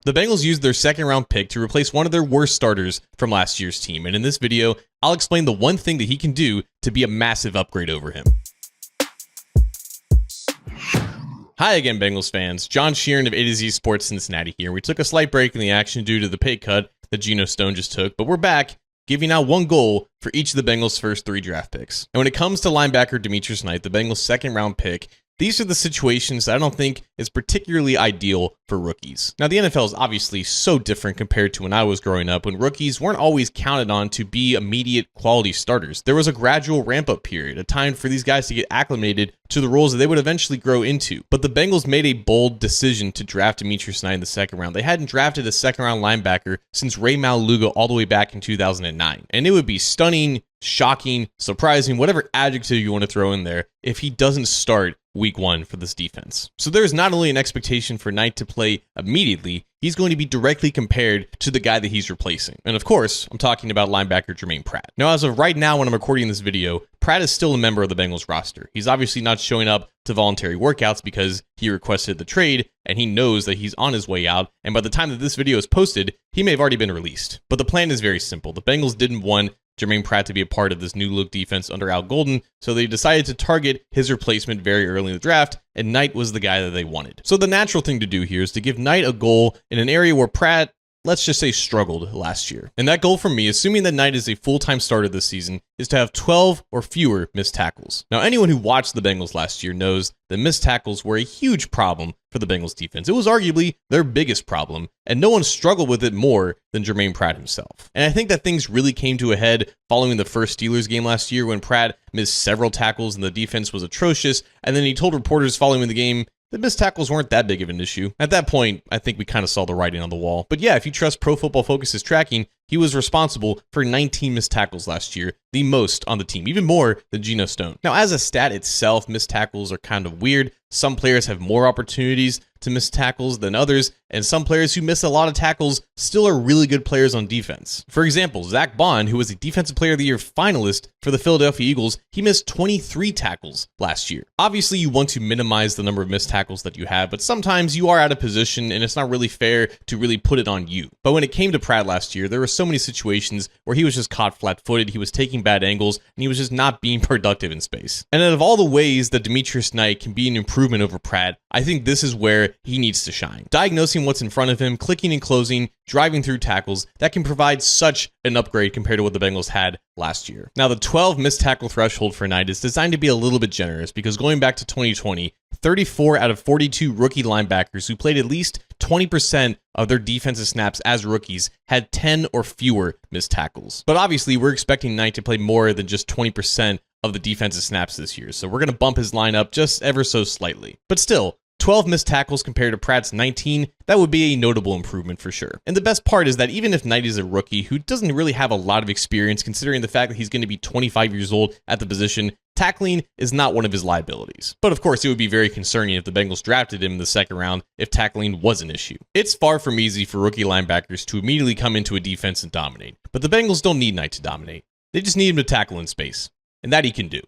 The Bengals used their second round pick to replace one of their worst starters from last year's team, and in this video, I'll explain the one thing that he can do to be a massive upgrade over him. Hi again, Bengals fans. John Sheeran of A to Z Sports Cincinnati here. We took a slight break in the action due to the pay cut that Geno Stone just took, but we're back, giving out one goal for each of the Bengals' first 3 draft picks. And when it comes to linebacker Demetrius Knight, the Bengals' second round pick, these are the situations that I don't think is particularly ideal for rookies. Now, the NFL is obviously so different compared to when I was growing up, when rookies weren't always counted on to be immediate quality starters. There was a gradual ramp-up period, a time for these guys to get acclimated to the roles that they would eventually grow into. But the Bengals made a bold decision to draft Demetrius Knight in the second round. They hadn't drafted a second-round linebacker since Ray Maluga all the way back in 2009. And it would be stunning, shocking, surprising, whatever adjective you want to throw in there, if he doesn't start week 1 for this defense. So there's not only an expectation for Knight to play immediately, he's going to be directly compared to the guy that he's replacing. And of course, I'm talking about linebacker Germaine Pratt. Now, as of right now, when I'm recording this video, Pratt is still a member of the Bengals roster. He's obviously not showing up to voluntary workouts because he requested the trade and he knows that he's on his way out. And by the time that this video is posted, he may have already been released. But the plan is very simple. The Bengals didn't want Germaine Pratt to be a part of this new look defense under Al Golden, so they decided to target his replacement very early in the draft, and Knight was the guy that they wanted. So the natural thing to do here is to give Knight a goal in an area where Pratt, let's just say, struggled last year. And that goal for me, assuming that Knight is a full-time starter this season, is to have 12 or fewer missed tackles. Now, anyone who watched the Bengals last year knows that missed tackles were a huge problem for the Bengals defense. It was arguably their biggest problem, and no one struggled with it more than Germaine Pratt himself. And I think that things really came to a head following the first Steelers game last year when Pratt missed several tackles and the defense was atrocious, and then he told reporters following the game that missed tackles weren't that big of an issue. At that point, I think we kind of saw the writing on the wall. But yeah, if you trust Pro Football Focus's tracking, he was responsible for 19 missed tackles last year, the most on the team, even more than Geno Stone. Now, as a stat itself, missed tackles are kind of weird. Some players have more opportunities to miss tackles than others, and some players who miss a lot of tackles still are really good players on defense. For example, Zach Bond, who was a Defensive Player of the Year finalist for the Philadelphia Eagles, he missed 23 tackles last year. Obviously, you want to minimize the number of missed tackles that you have, but sometimes you are out of position and it's not really fair to really put it on you. But when it came to Pratt last year, there were so many situations where he was just caught flat-footed, he was taking bad angles, and he was just not being productive in space. And out of all the ways that Demetrius Knight can be an improvement over Pratt, I think this is where he needs to shine. Diagnosing what's in front of him, clicking and closing, driving through tackles, that can provide such an upgrade compared to what the Bengals had last year. Now, the 12 missed tackle threshold for Knight is designed to be a little bit generous because going back to 2020, 34 out of 42 rookie linebackers who played at least 20% of their defensive snaps as rookies had 10 or fewer missed tackles. But obviously, we're expecting Knight to play more than just 20% of the defensive snaps this year, so we're going to bump his line up just ever so slightly. But still, 12 missed tackles compared to Pratt's 19, that would be a notable improvement for sure. And the best part is that even if Knight is a rookie who doesn't really have a lot of experience, considering the fact that he's going to be 25 years old at the position, tackling is not one of his liabilities. But of course, it would be very concerning if the Bengals drafted him in the second round if tackling was an issue. It's far from easy for rookie linebackers to immediately come into a defense and dominate. But the Bengals don't need Knight to dominate. They just need him to tackle in space. And that he can do.